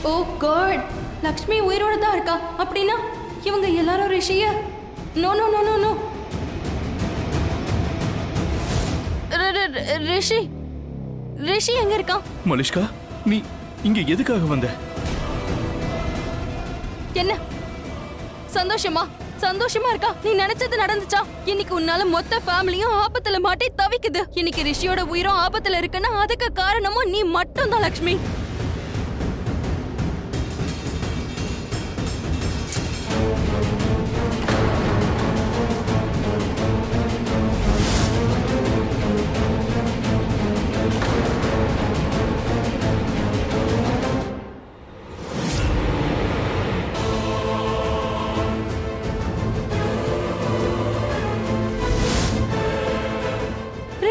ஓ God, Lakshmi உயிரோட தான் இருக்கா? அப்படின்னா இவங்க எல்லாரும் ரிஷிய? No no no no no. ரிஷி ரிஷி எங்க இருக்கான்? மலிஷ்கா, நீ இங்க எதுக்காக வந்த? என்ன சந்தோஷமா? சந்தோஷமா இருக்கா? நீ நினைச்சது நடந்துச்சா? இன்னைக்கு உன்னால மொத்த ஃபேமிலியும் ஆபத்துல மாட்டி தவிக்குது. இன்னைக்கு ரிஷியோட உயிரும் ஆபத்துல இருக்குன்னா அதுக்கு காரணமும் நீ மட்டும் தான் லக்ஷ்மி.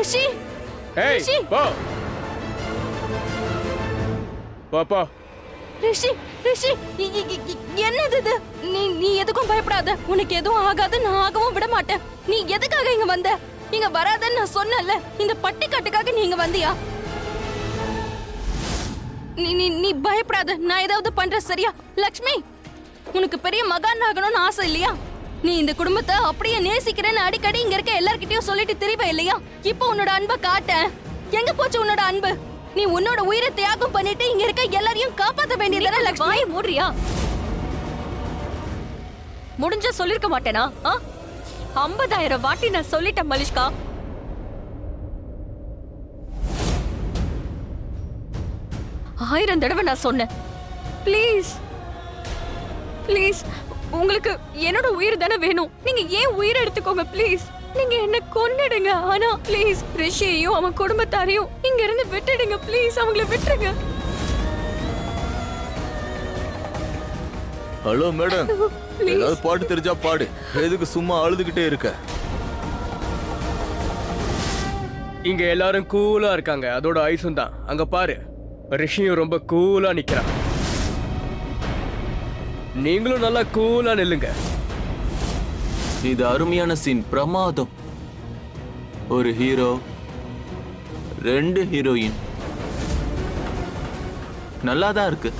ரிஷி ரிஷி போ போ போ. ரிஷி ரிஷி என்னது இது? நீ எதுக்கும் பயப்படாத. உனக்கு எதுவும் ஆகாது. நான் ஆகவும் விட மாட்டேன். நீ எதுக்காக இங்க வந்த? இங்க வராதன்னு நான் சொன்னல. இந்த பட்டிக்காட்டுக்காக நீ இங்க வந்தியா? நீ பயப்படாத. நான் ஏதாவது பண்றேன், சரியா? லக்ஷ்மி, உனக்கு பெரிய மகான் ஆகணும்னு ஆசை இல்லையா? நீ இந்த குடும்பத்தை அப்படியே நேசிக்கிறேன்னு அடிக்கடி இங்க இருக்க எல்லார்கிட்டயும் சொல்லிட்டு திரிவ இல்லையா? இப்போ உன்னோட அன்பை காட்ட. எங்க போச்சு உன்னோட அன்பு? நீ உன்னோட உயிரை தியாகம் பண்ணிட்டு இங்க இருக்க எல்லாரையும் காப்பாத்த வேண்டியதானே லக்ஷ்மி? வாயை மூடுறியா? முடிஞ்ச சொல்லிருக்க மாட்டேனா? 50,000 வாட்டி நான் சொல்லிட்டேன் மலிஷ்கா. ஆயிரம் தடவை நான் சொன்னேன். ப்ளீஸ் ப்ளீஸ், உங்களுக்கு என்னோட உயிர் தானே வேணும். நீங்க ஏன் உயிரை எடுத்துக்கோங்க ப்ளீஸ். நீங்க என்ன கொன்னுடுங்க. ஆனா ப்ளீஸ் ரிஷியையும் அவன் குடும்பத்தாரையும் இங்க இருந்து விட்டுடுங்க ப்ளீஸ். அவங்கள விட்டுருங்க. ஹலோ மேடம், ஏதாவது பாட்டு தெரிஞ்சா பாடு. எதுக்கு சும்மா அழுதுகிட்டே இருக்க? இங்க எல்லாரும் கூலா இருக்காங்க. அதோட ஐசும் தான். அங்க பாரு, ரிஷியும் ரொம்ப கூலா நிக்கிறான். நீங்களும் நல்லா கூலா நில்லுங்க. இது அருமையான சீன், பிரமாதம். ஒரு ஹீரோ, 2 ஹீரோயின். நல்லாதான் இருக்கு.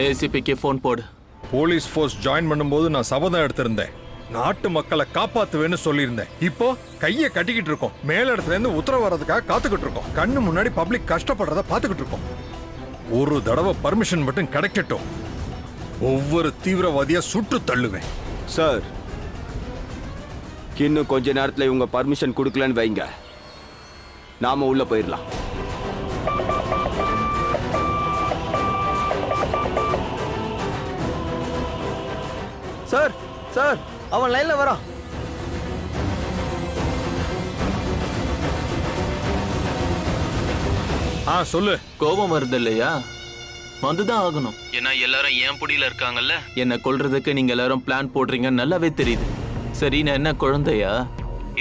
ஏசிபிக்கு போன் போடு. போலீஸ் ஃபோர்ஸ் ஜாயின் பண்ணும்போது நான் சபதம் எடுத்திருந்தேன். நாட்டு மக்களை காப்பாத்துவேன்னு சொல்லியிருந்தேன். இப்போ கையை கட்டிக்கிட்டு இருக்கோம். மேல இடத்துல இருந்து உத்தரவு வர்றதுக்காக காத்துக்கிட்டு இருக்கோம். கண்ணு முன்னாடி பப்ளிக் கஷ்டப்படுறத பாத்துக்கிட்டு இருக்கோம். ஒரு தடவை பர்மிஷன் மட்டும் கிடைக்கட்டும். ஒவ்வொரு தீவிரவாதியா சுட்டு தள்ளுவேன். சார், இன்னும் கொஞ்ச நேரத்தில் இவங்க பர்மிஷன் கொடுக்கலன்னு வைங்க, நாம உள்ள போயிடலாம். சார் சார், அவன் லைன்ல வரான். சொல்லு. கோபம் வருது இல்லையா? வந்துதான் ஆகணும். ஏன்னா எல்லாரும் என் புடியில இருக்காங்கல்ல. என்ன கொல்றதுக்கு நீங்க எல்லாரும் பிளான் போடுறீங்க, நல்லாவே தெரியுது. சரி, நான் என்ன குழந்தையா?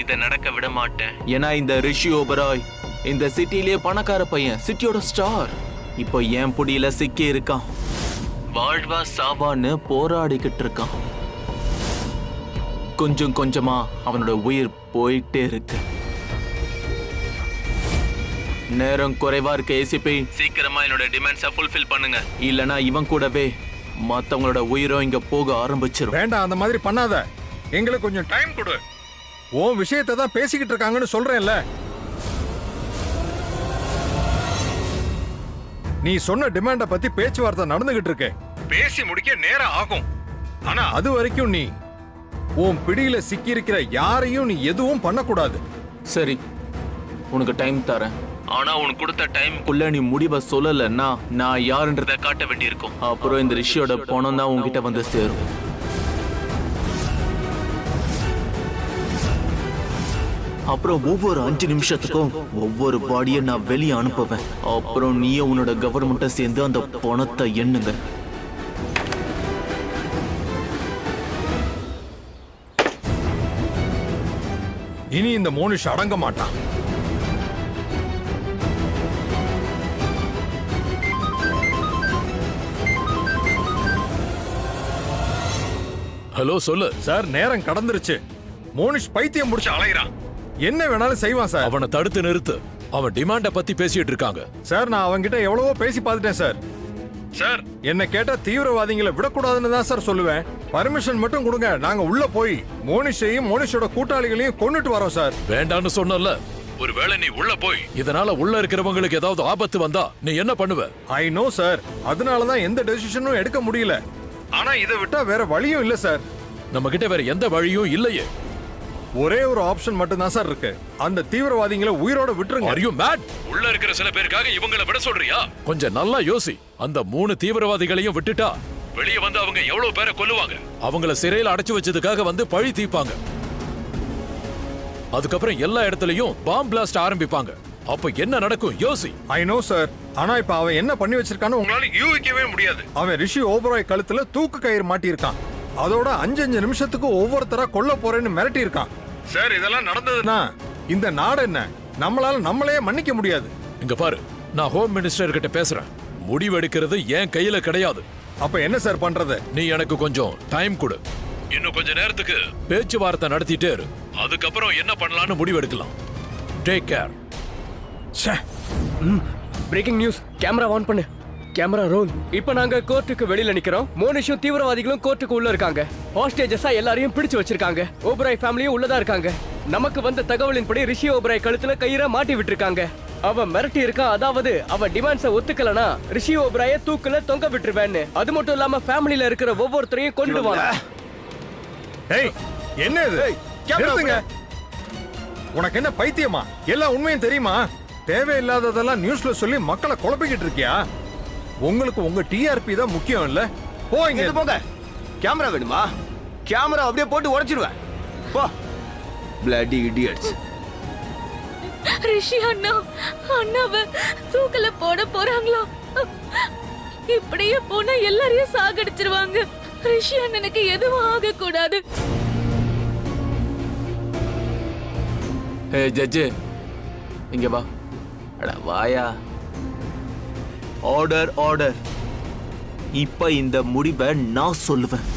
இத நடக்க விட மாட்டேன். ஏன்னா இந்த ரிஷி ஓபராய் இந்த சிட்டிலேயே பணக்கார பையன், சிட்டியோட ஸ்டார். இப்போ என் புடியில சிக்கி இருக்கான். வாழ்வா சாவான்னு போராடிக்கிட்டு இருக்கான். கொஞ்சம் கொஞ்சமா அவனோட உயிர் போயிட்டே இருக்கு. நேரம் குறைவா இருக்கு. ஏசிபி, சீக்கிரமா என்னோட டிமாண்ட்ஸை ஃபுல்ஃபில் பண்ணுங்க. இல்லனா இவன் கூடவே மத்தவங்களோட உயிரும் இங்க போக ஆரம்பிச்சிரும். வேண்டாம், அந்த மாதிரி பண்ணாத. எங்களுக்கு கொஞ்சம் டைம் கொடு. உன் விஷயத்தை தான் பேசிக்கிட்டு இருக்காங்கன்னு சொல்றேன்ல. நீ சொன்ன டிமாண்ட பத்தி பேச்சுவார்த்தை நடந்துகிட்டு இருக்கு. பேசி முடிக்க நேரம் ஆகும். ஆனா அது வரைக்கும் நீ உன் பிடியில சிக்கி இருக்கிற யாரையும் நீ எதுவும் பண்ணக்கூடாது. சரி, உனக்கு டைம் தரேன். ஆனா உனக்கு கொடுத்த டைம்குள்ள நீ முடிவை சொல்லலன்னா நான் யாருன்றத காட்ட வேண்டியிருக்கும். அப்புறம் இந்த ரிஷியோட பணம் தான் உன்கிட்ட வந்து சேரும். அப்புறம் ஒவ்வொரு 5 நிமிஷத்துக்கும் ஒவ்வொரு பாடியை நான் வெளியே அனுப்புவேன். அப்புறம் நீயே உன்னோட கவர்மெண்ட்டை சேர்ந்து அந்த பணத்தை எண்ணுங்க. இனி இந்த மோனிஷ் அடங்க மாட்டான். ஹலோ, சொல்லு சார். நேரம் கடந்துருச்சு. மோனிஷ் பைத்தியம் முடிச்சு அலைகிறான். என்ன வேணாலும் செய்வான் சார். அவனை தடுத்து நிறுத்து. அவன் டிமாண்ட பத்தி பேசிட்டு இருக்காங்க. சார், நான் அவன்கிட்ட எவ்வளவோ பேசி பார்த்துட்டேன் சார். சார் என்ன கேட்டா தீவிரவாதிகளை விடக்கூடாதுன்னு தான் சார் சொல்லுவேன். பர்மிஷன் மட்டும் கொடுங்க, நாங்க உள்ள போய் மோனிஷையும் மோனிஷோட கூட்டாளிகளையும் கொன்னுட்டு வரோம் சார். வேண்டான்னு சொன்னல. ஒருவேளை நீ உள்ள போய் இதனால உள்ள இருக்கிறவங்களுக்கு ஏதாவது ஆபத்து வந்தா நீ என்ன பண்ணுவ? ஐ நோ சார், அதனாலதான் எந்த டெசிஷனும் எடுக்க முடியல. ஆனா இதை விட்டா வேற வழியும் இல்ல சார். நம்ம கிட்ட வேற எந்த வழியும் இல்லையே. ஒரே ஒரு ஆப்ஷன் மட்டும் தான் சார் இருக்கு. அந்த தீவிரவாதிகளை உயிரோட விட்டுருங்க. Are you mad? உள்ள இருக்கிற சில பேருக்காக இவங்களை விட சொல்றியா? கொஞ்சம் நல்லா யோசி. அந்த 3 தீவிரவாதிகளையும் விட்டுட்டா வெளியே வந்து அவங்க எவ்வளவு பேரை கொல்லுவாங்க. அவங்கள சிறையில் அடைச்சு வச்சதுக்காக வந்து பழி தீப்பாங்க. அதுக்கப்புறம் எல்லா இடத்துலயும் பாம் பிளாஸ்ட் ஆரம்பிப்பாங்க. அப்ப என்ன நடக்கும் யோசி. ஐ நோ சார், ஆனா இப்ப அவன் என்ன பண்ணி வச்சிருக்கான்னு உங்களால யூகிக்கவே முடியாது. அவன் ரிஷி ஓபராய் கழுத்துல தூக்கு கயிறு மாட்டி இருக்கான். அதோட 5 நிமிஷத்துக்கு ஒவ்வொருத்தரா கொல்ல போறேன்னு மிரட்டி இருக்கான். சார் இதெல்லாம் நடந்ததுன்னா இந்த நாடு என்ன நம்மளால நம்மளே மன்னிக்க முடியாது. இங்க பாரு, நான் ஹோம் மினிஸ்டர் கிட்ட பேசுறேன். முடிவெடுக்கிறது என் கையில கிடையாது. அப்ப என்ன சார் பண்றது? நீ எனக்கு கொஞ்சம் டைம் கொடு. இன்னும் கொஞ்ச நேரத்துக்கு பேச்சுவார்த்தை நடத்திட்டே இரு. அதுக்கப்புறம் என்ன பண்ணலாம்னு முடிவெடுக்கலாம். Take care. Breaking news. Camera on பண்ணு. Camera role. இப்போ நாங்க கோர்ட்டுக்கு வெளியில நிக்கிறோம். மோனிஷும் தீவிரவாதிகளும் கோர்ட்டுக்கு உள்ள இருக்காங்க. ஹாஸ்டேஜஸா எல்லாரையும் பிடிச்சு வச்சிருக்காங்க. ஓபராய் ஃபேமிலியும் உள்ளதா இருக்காங்க. நமக்கு வந்த தகவலின்படி ரிஷி ஓபராய் கழுத்துல கயிறை மாட்டி விட்டுருக்காங்க. அவன் மிரட்டி இருக்கான். அதாவது அவன் டிமாண்ட்ஸை ஒத்துக்கலனா ரிஷி ஓபராய தூக்குல தொங்க விட்டுருவேன்னு. அது மட்டும் இல்லாம ஃபேமிலில இருக்கிற ஒவ்வொருத்தரையும் கொன்னுடுவாங்க. ஏய் என்ன இது? நிறுத்துங்க. உனக்கு என்ன பைத்தியமா? எல்லா உண்மையும் தெரியுமா? தேவையில்லாததெல்லாம் நியூஸ்ல சொல்லி மக்களை குழப்பிக்கிட்டு இருக்கியா? உங்களுக்கு உங்க டிஆர்பி தான் முக்கியம் இல்ல? போங்க போங்க. கேமரா வேணுமா? கேமரா அப்படியே போட்டு உடைச்சிடுவேன். போ. Bloody idiots. ரிஷி அண்ணா, அண்ணாவை தூக்கல போட போறாங்களா? இப்படியே போனா எல்லாரையும் சாகடிச்சிருவாங்க. ரிஷி அண்ணனுக்கு எதுவும் ஆக கூடாது. ஹே ஜட்ஜு, இங்க வா. அட வாயா. Order order. இப்ப இந்த முடிவை நான் சொல்லுவேன்.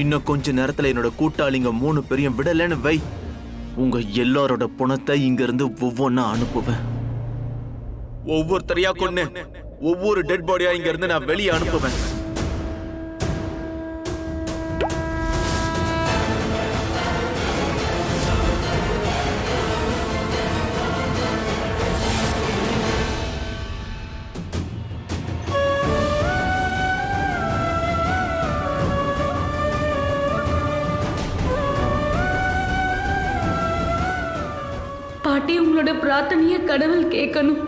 இன்னும் கொஞ்ச நேரத்துல என்னோட கூட்டாளிங்க 3 பேரையும் விடலன்னு வை, உங்க எல்லாரோட பணத்தை இங்க இருந்து ஒவ்வொன்னா அனுப்புவேன். ஒவ்வொருத்தரையா கொன்னு ஒவ்வொரு டெட் பாடியா இங்க இருந்து நான் வெளியே அனுப்புவேன். பாட்டி, உங்களோட பிரார்த்தனைய கடவுள் கேட்கணும்.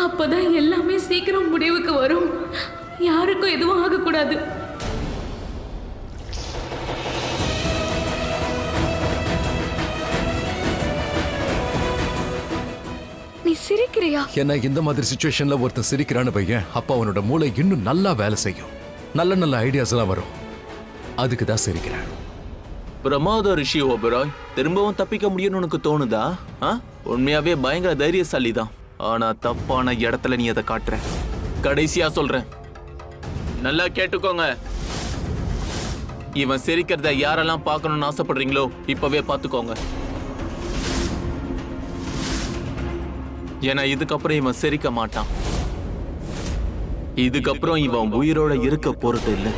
அப்பதான் எல்லாமே சீக்கிரம் முடிவுக்கு வரும். யாருக்கும் எதுவும் ஆகக்கூடாது. நீ சிரிக்கிறியா? ஏன்னா இந்த மாதிரி சிச்சுவேஷன்ல ஒருத்தன் சிரிக்கிறான்னு பையன், அப்ப அவனோட மூளை இன்னும் நல்லா வேலை செய்யும். நல்ல நல்ல ஐடியாஸ் எல்லாம் வரும். அதுக்கு தான் சிரிக்கிறேன். பிரமாத ரிஷி ஓபராய், திரும்பவும் தப்பிக்க முடியும்னு உனக்கு தோணுதா? உண்மையாவே பயங்கர தைரியசாலி தான். ஆனா தப்பான இடத்துல நீ அதை காட்டுற. கடைசியா சொல்றேன், நல்லா கேட்டுக்கோங்க. இவன் சிரிக்கிறத யாரெல்லாம் பார்க்கணும்னு ஆசைப்படுறீங்களோ இப்பவே பார்த்துக்கோங்க. ஏன்னா இதுக்கப்புறம் இவன் சிரிக்க மாட்டான். இதுக்கப்புறம் இவன் உயிரோட இருக்க போறது இல்லை.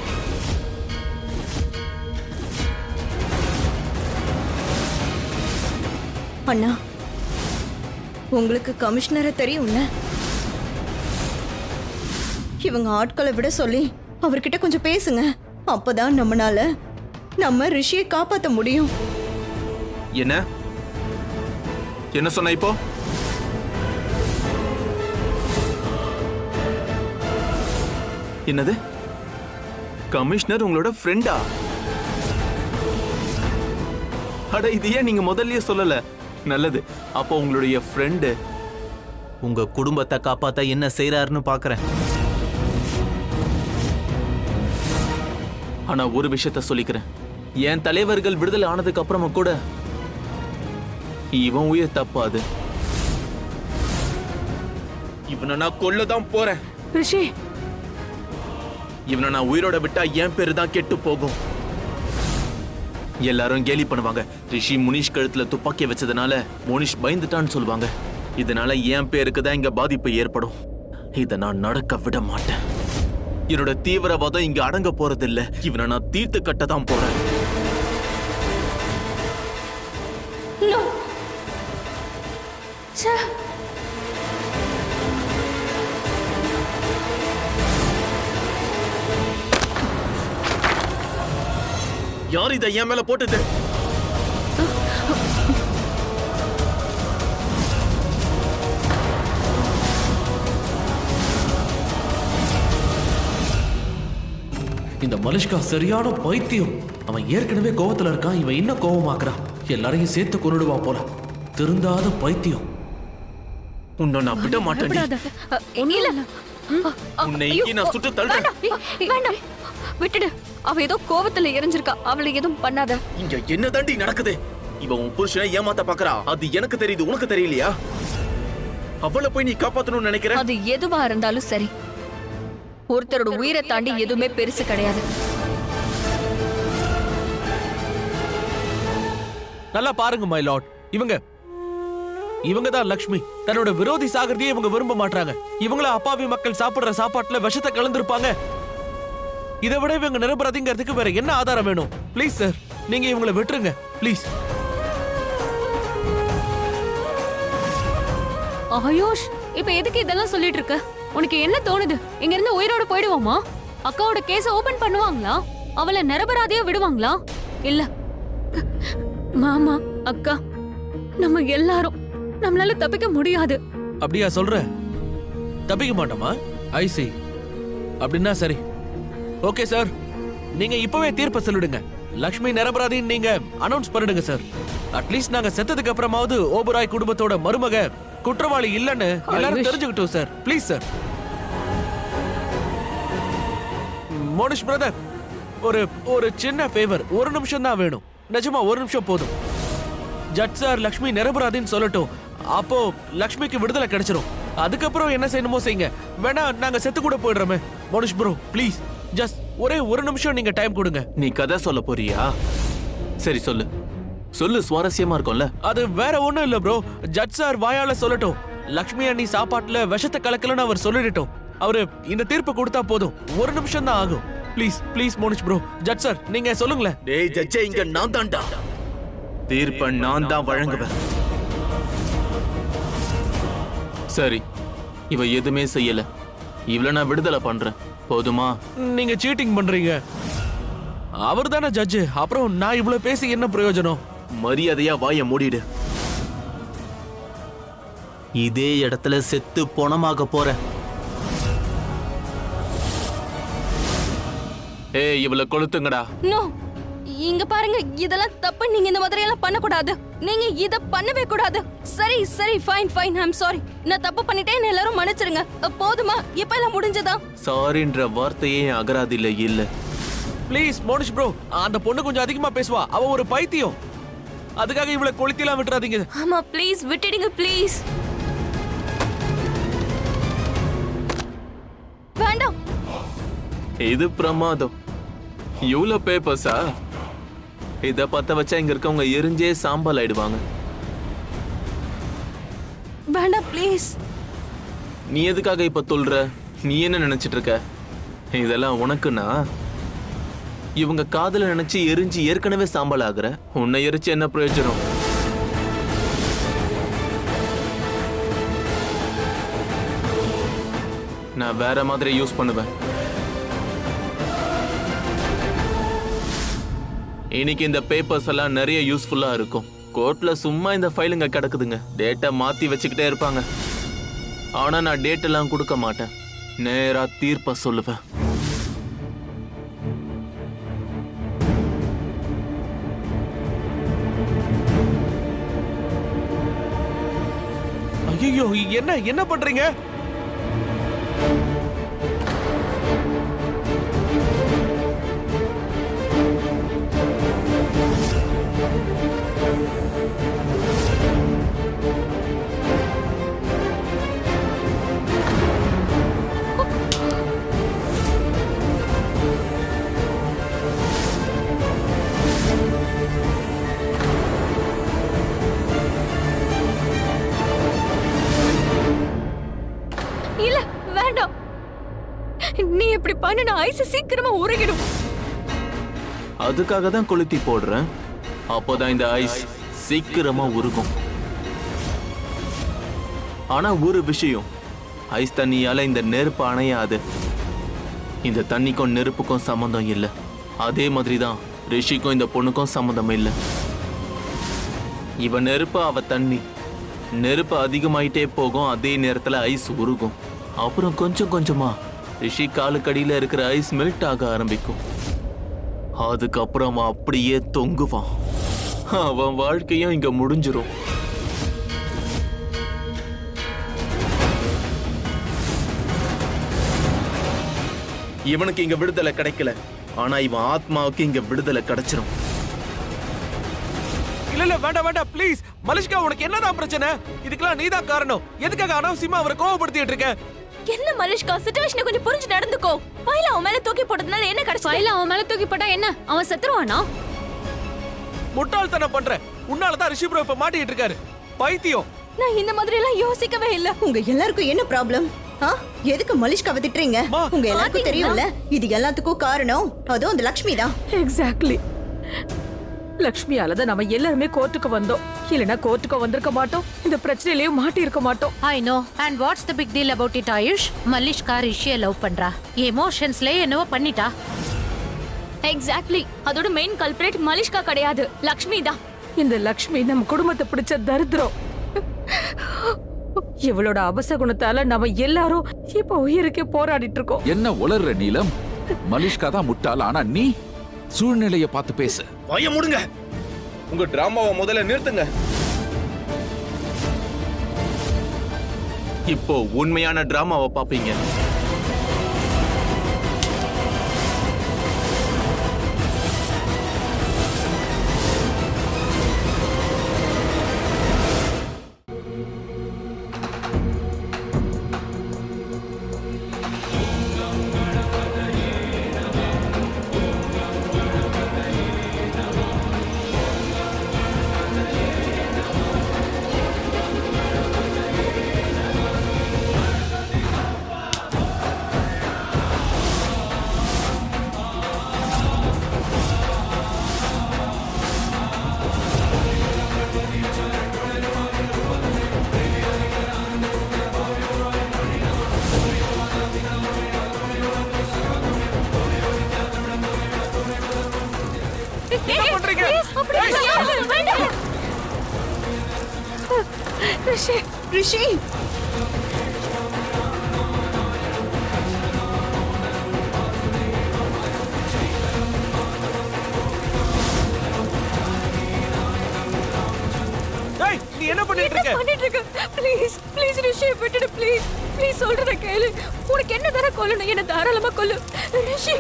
அண்ணா, உங்களுக்கு கமிஷனரை தெரியும்ல? இவங்க ஆட்களை விட சொல்லி அவர்கிட்ட கொஞ்சம் பேசுங்க. அப்பதான் நம்ம ரிஷியை காப்பாத்த முடியும். என்ன என்ன சொன்ன இப்போ? என்னது? கமிஷனர் உங்களோட ஃப்ரெண்டா? அட, இது ஏன் நீங்க முதல்லயே சொல்லல? நல்லது. அப்போ உங்களுடைய ஃப்ரெண்டு உங்க குடும்பத்தை காப்பாத்த என்ன செய்யறாருன்னு பாக்குறேன். ஆனா ஒரு விஷயத்த சொல்லிக்கிறேன். என் தலைவர்கள் விடுதலை ஆனதுக்கு அப்புறமா கூட இவன் உயிர் தப்பாது. இவனை நான் கொல்லதான் போறேன். ரிஷி, இவனை நான் உயிரோட விட்டா என் பேரு தான் கெட்டு போகும். எல்லாரும் கேலி பண்ணுவாங்க. ரிஷி முனிஷ் கழுத்துல துப்பாக்கி வச்சதுனால முனிஷ் பயந்துட்டான்னு சொல்லுவாங்க. இதனால என் பேருக்கு தான் இங்க பாதிப்பு ஏற்படும். இத நான் நடக்க விட மாட்டேன். என்னோட தீவிரவாதம் இங்க அடங்க போறதில்ல. இவனை நான் தீர்த்து கட்ட தான் போறேன். நோ ச்சே. யார் இதை என் மேல போட்டது? இந்த மலிஷ்கா சரியான பைத்தியம். அவன் ஏற்கனவே கோவத்துல இருக்கான், இவன் இன்னும் கோவமாக்குறான். எல்லாரையும் சேர்த்து கொன்னுடுவான் போல. திருந்தாத பைத்தியம். உன்னை நான் விட மாட்டேன். இல்ல உன்னை இங்கே நான் சுட்டு தள்ளுறேன். வேண்டாம், விட்டுடு. அவ ஏதோ கோவத்துல எரிஞ்சிருக்கா, அவளை எதுவும் பண்ணாத. இங்க என்ன தாண்டி நடக்குது? இவன் உன் புருஷனை ஏமாத்த பாக்குறா. அது எனக்கு தெரியுது, உனக்கு தெரியலையா? அவளை போய் நீ காப்பாத்தணும்னு நினைக்கிற? அது எதுவா இருந்தாலும் சரி, ஒருத்தரோட உயிரை தாண்டி எதுவுமே பெருசு கிடையாது. நல்லா பாருங்க மை லார்ட், இவங்க தான் லக்ஷ்மி. தன்னோட விரோதி சாகிறதையே இவங்க விரும்ப மாட்டாங்க. இவங்கள அப்பாவி மக்கள் சாப்பிடுற சாப்பாட்டுல விஷத்தை கலந்துருப்பாங்க. இதை விட இவங்க நிரபராதிங்கிறதுக்கு வேற என்ன ஆதாரம் வேணும்? ப்ளீஸ் சார், நீங்க இவங்களை விட்டுருங்க ப்ளீஸ். ஆயுஷ், இப்ப எதுக்கு இதெல்லாம் சொல்லிட்டு இருக்க? உனக்கு என்ன தோணுது? இங்க இருந்து உயிரோட போயிடுவோமா? அக்காவோட கேஸ ஓபன் பண்ணுவாங்களா? அவளை நிரபராதியா விடுவாங்களா? இல்ல மாமா, அக்கா, நம்ம எல்லாரும் நம்மளால தப்பிக்க முடியாது. அப்படியா சொல்ற? தப்பிக்க மாட்டோமா? ஐ see. அப்படின்னா சரி. ஓகே சார், நீங்க இப்பவே தீர்ப்பை சொல்லிடுங்க. லக்ஷ்மி நிரபராதின்னு நீங்க அனௌன்ஸ் பண்ணிடுங்க சார். அட்லீஸ்ட் நாங்க செத்ததுக்கு அப்புறமாவது ஓபராய் குடும்பத்தோட மருமக குற்றவாளி இல்லன்னு எல்லாரும் தெரிஞ்சுக்கிட்டோம் sir. Please sir. Monish brother, ஒரு சின்ன ஃபேவர், ஒரு நிமிஷம் தான் வேணும். நிஜமா ஒரு நிமிஷம் போதும். ஜட்ஜ் சார் லக்ஷ்மி நிரபராதின்னு சொல்லட்டும். அப்போ லக்ஷ்மிக்கு விடுதலை கிடைச்சிரும். அதுக்கப்புறம் என்ன செய்யணுமோ செய்யுங்க. வேணா நாங்க செத்து கூட போயிடுறோமே. மோனிஷ் ப்ரோ ப்ளீஸ், ஜஸ்ட் ஒரே ஒரு நிமிஷம் நீங்க டைம் கொடுங்க. நீ கதை சொல்ல போறியா? சரி சொல்லு, சுவாரஸ்யமா இருக்கும்ல. அது வேற ஒண்ணும் இல்ல ப்ரோ. ஜட்ஜ் சார் வாயால சொல்லட்டும். லக்ஷ்மி அண்ணி சாப்பாட்டுல விஷத்தை கலக்கலன்னு அவர் சொல்லிடட்டும். அவரு இந்த தீர்ப்பு கொடுத்தா போதும். ஒரு நிமிஷம் தான் ஆகும். Please please Monish bro, judge sir நீங்க சொல்லுங்களேன். டேய் ஜட்ஜே, இங்க நான் தான்டா. தீர்ப்பை நான் தான் வழங்குவேன். சரி, இவ எதுவுமே செய்யல. இவள நான் விடுதலை பண்றேன். போதுமா? நீங்க சீட்டிங் பண்றீங்க. அவர் தானே ஜட்ஜ். அப்புறம் நான் இவ்வளவு பேசி என்ன பிரயோஜனம்? மரியாதையா வாய மூடிடு. இதே இடத்துல செத்து பொணமாக போற. ஏய், இவளை கொளுத்துங்கடா. நோ, இங்க பாருங்க, இதெல்லாம் தப்பு. நீங்க இந்த மாதிரி எல்லாம் பண்ண கூடாது. நீங்க இத பண்ணவே கூடாது. சரி சரி, ஃபைன் ஃபைன், ஐம் சாரி. நான் தப்பு பண்ணிட்டேன், எல்லாரும் மன்னிச்சிருங்க. போதுமா? இப்ப எல்லாம் முடிஞ்சதா? சாரின்ற வார்த்தையே அகராதில இல்ல. ப்ளீஸ் மோனிஷ் ப்ரோ, அந்த பொண்ணு கொஞ்சம் அதிகமா பேசுவா. அவ ஒரு பைத்தியம். அதுக்காக இவ்வளவு கொளுத்திலாம் விட்டுறாதீங்க. ஆமா ப்ளீஸ் விட்டுடுங்க ப்ளீஸ். வேண்டாம். இது பிரமாதம். இவ்வளவு பேப்பர்ஸா? இத பத்த வச்சா இங்க இருக்கவங்க எரிஞ்சே சாம்பல் ஆயிடுவாங்க. வேண்டாம் ப்ளீஸ். நீ எதுக்காக இப்ப சொல்ற? நீ என்ன நினைச்சிட்டு இருக்க? இதெல்லாம் உனக்குன்னா இவங்க காதல நினைச்சு எரிஞ்சு ஏற்கனவே சாம்பல் ஆகுற. உன்னை எரிச்சு என்ன பிரயோஜனம்? நான் வேற மாதிரி யூஸ் பண்ணுவேன். இன்னைக்கு இந்த பேப்பர்ஸ் எல்லாம் நிறைய யூஸ்ஃபுல்லா இருக்கும். கோர்ட்ல சும்மா இந்த ஃபைலுங்க கிடக்குதுங்க. டேட்டா மாத்தி வச்சுக்கிட்டே இருப்பாங்க. ஆனா நான் டேட் எல்லாம் கொடுக்க மாட்டேன். நேரா தீர்ப்ப சொல்லுவேன். ஐயோ, என்ன பண்றீங்க? இப்படி பண்ண ஐஸ் சீக்கிரமா உருகிடும். அதுக்காக தான் கொளுத்தி போடுறேன். அப்போதான் இந்த ஐஸ் சீக்கிரமா உருகும். ஆனா ஒரு விஷயம், ஐஸ் தண்ணியால இந்த நெருப்பு அணையாது. இந்த தண்ணிக்கும் நெருப்புக்கும் சம்மந்தம் இல்லை. அதே மாதிரி தான் ரிஷிக்கும் இந்த பொண்ணுக்கும் சம்மந்தம் இல்லை. இவன் நெருப்பு, அவ தண்ணி. நெருப்பு அதிகமாயிட்டே போகும், அதே நேரத்துல ஐஸ் உருகும். அப்புறம் கொஞ்சம் கொஞ்சமா ரிஷி காலுக்கடியில இருக்கிற ஐஸ் மெல்ட் ஆக ஆரம்பிக்கும். அதுக்கப்புறம் அவன் அப்படியே தொங்குவான். அவன் வாழ்க்கையும் இங்க முடிஞ்சிரும். இவனுக்கு இங்க விடுதலை கிடைக்கல, ஆனா இவன் ஆத்மாவுக்கு இங்க விடுதலை கிடைச்சிரும். இல்ல இல்ல வேண்டாம் வேண்டாம் ப்ளீஸ். மலிஷ்கா, உனக்கு என்னதான் பிரச்சனை? இதுக்கெல்லாம் நீதான் காரணம். எதுக்காக அனாவசியமா அவரை கோவப்படுத்திட்டு இருக்க? என்ன மலிஷ்கா, சிச்சுவேஷனை கொஞ்சம் புரிஞ்சு நடந்துக்கோ. ஃபைல அவன் மேல தூக்கி போட்டதுனால என்ன கிடைச்சு? ஃபைல அவன் மேல தூக்கி போட்டா என்ன, அவன் செத்துருவானா? முட்டாள்தனம் பண்ற. உன்னாலதான் ரிஷி ப்ரோ இப்ப மாட்டிட்டு இருக்காரு. பைத்தியம். நான் இந்த மாதிரி எல்லாம் யோசிக்கவே இல்ல. உங்க எல்லாருக்கும் என்ன ப்ராப்ளம்? எதுக்கு மலிஷ்காவை திட்டுறீங்க? உங்க எல்லாருக்கும் தெரியும்ல, இது எல்லாத்துக்கும் காரணம் அதுவும் அந்த லக்ஷ்மி தான். எக்ஸாக்ட்லி. லக்ஷ்மியால தான் நம்ம எல்லாருமே கோர்ட்டுக்கு வந்தோம். இல்லனா கோர்ட்டுக்கு வந்திருக்க மாட்டோம். இந்த பிரச்சனையிலயும் மாட்டி இருக்க மாட்டோம். I know. And what's the big deal about it AYUSH? Malishka ரிஷியை love பண்றா. எமோஷன்ஸ்ல என்னவோ பண்ணிட்டா. எக்ஸாக்ட்லி. அதோட மெயின் கல்பிரேட் மலிஷ்கா கிடையாது, லக்ஷ்மி தான். இந்த லக்ஷ்மி நம்ம குடும்பத்தை பிடிச்ச தரித்திரம். இவளோட அபசகுணத்தால நம்ம எல்லாரும் இப்ப உயிருக்கு போராடிட்டு இருக்கோம். என்ன உளர்ற நீலம்? மலிஷ்கா தான் முட்டாள், ஆனா நீ சூழ்நிலையை பார்த்து பேசு. வாய மூடுங்க. உங்க டிராமாவை முதல்ல நிறுத்துங்க. இப்போ உண்மையான டிராமாவை பாப்பீங்க. என்ன பண்றீங்க? ரிஷி, ரிஷி. ஏய், நீ என்ன பண்ணிட்டு இருக்க? ப்ளீஸ் ப்ளீஸ் ரிஷி விட்டுடு ப்ளீஸ். ப்ளீஸ் சொல்றத கேளு. உனக்கு என்ன தர கொல்லணும், என்ன தாராளமா கொல்லு ரிஷி.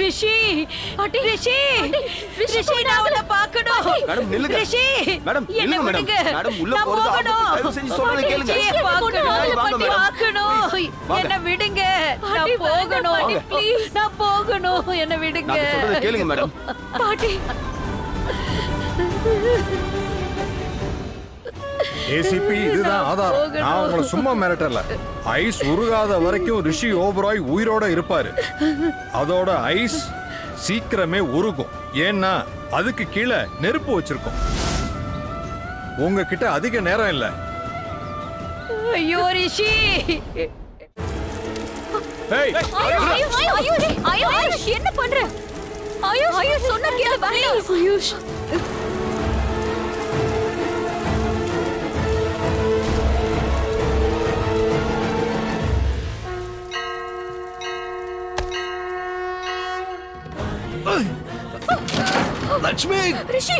ரிஷி, ரிஷி, ரிஷி, நான் உன்னை பார்க்கணும். மேடம் நில்லுங்க. ரிஷி, மேடம் என்ன நில்லுங்க மேடம். விடுங்க. மேடம் உள்ள நான் போறது போகணும். ஆபத்து. தயவு செஞ்சு சொல்றதை கேளுங்க. ரிஷியை பார்க்கணும். வாங்க மேடம். பார்க்கணும். வாங்க. என்ன விடுங்க. நான் போகணும். வாங்க. ப்ளீஸ், நான் போகணும். என்ன விடுங்க. நான் சொல்றதை கேளுங்க மேடம். பாட்டி, ஏசிபி இதுதான் ஆதாரம். நான் உங்களை சும்மா மிரட்டல. ஐஸ் உருகாத வரைக்கும் ரிஷி ஓபராய் உயிரோட இருப்பாரு. அதோட ஐஸ் சீக்கிரமே உருகும். ஏன்னா அதுக்கு கீழே நெருப்பு வச்சிருக்கோம். உங்ககிட்ட அதிக நேரம் இல்ல. ஐயோ ரிஷி. ஏய், ஆயுஷ் என்ன பண்ற? ஆயுஷ் சொன்னா கேளு. ஆயுஷ் லட்சுமி, ரிஷி,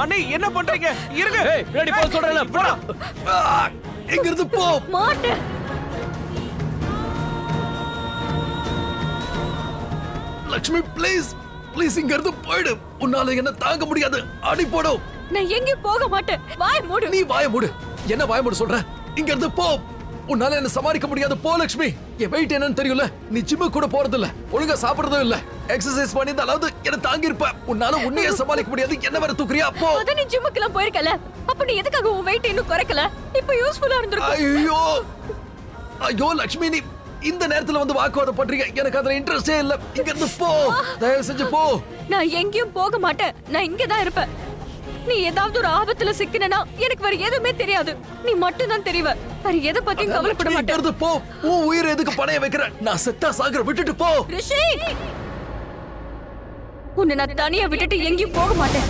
அண்ணே என்ன பண்றீங்க இருங்க ஏய் பின்னாடி போ சொல்றேன்ல போடா. இங்க இருந்து போ. மாட்டேன். லக்ஷ்மி ப்ளீஸ் ப்ளீஸ் இங்க இருந்து போயிடு. உன்னால என்ன தாங்க முடியாது. அடி போடும். நான் எங்கேயும் போக மாட்டேன். வாய் மூடு. நீ வாய மூடு. என்ன வாய மூடு சொல்ற? இங்க இருந்து போ. உன்னால என்ன சமாளிக்க முடியாது. போ லக்ஷ்மி. என் வெயிட் என்னன்னு தெரியல. நீ ஜிம்மு கூட போறது இல்ல, ஒழுங்கா சாப்பிடுறதும் இல்ல. எக்ஸசைஸ் பண்ணியிருந்தாலாவது என்ன தாங்கி இருப்ப. உன்னால உன்னையே சமாளிக்க முடியாது. என்ன வேற தூக்குறியா? போ. அத நீ ஜிம்முக்குலாம் போயிருக்கல. அப்ப நீ எதுக்காக உன் வெயிட் இன்னும் குறைக்கல? இப்போ யூஸ்ஃபுல்லா இருந்திருக்கும். ஐயோ ஐயோ லக்ஷ்மி, நீ இந்த நேரத்துல வந்து வாக்குவாதம் பண்றீங்க. எனக்கு அதுல இன்ட்ரெஸ்டே இல்ல. இங்க இருந்து போ. தயவு செஞ்சு போ. நான் எங்கேயும் போக மாட்டேன். நான் இங்க தான் இருப்பேன். நீ ஏதாவது ஒரு ஆபத்துல சிக்கினா எனக்கு வேற எதுவுமே தெரியாது. நீ மட்டும் தான் தெரியவ. வேற எதை பத்தியும் கவலைப்பட இங்க மாட்டேன். இருந்து போ. உன் உயிரை எதுக்கு பணைய வைக்கிற? நான் செத்தா சாகுற. விட்டுட்டு போ. ரிஷி, உன்னை நான் தனியா விட்டுட்டு எங்கேயும் போக மாட்டேன்.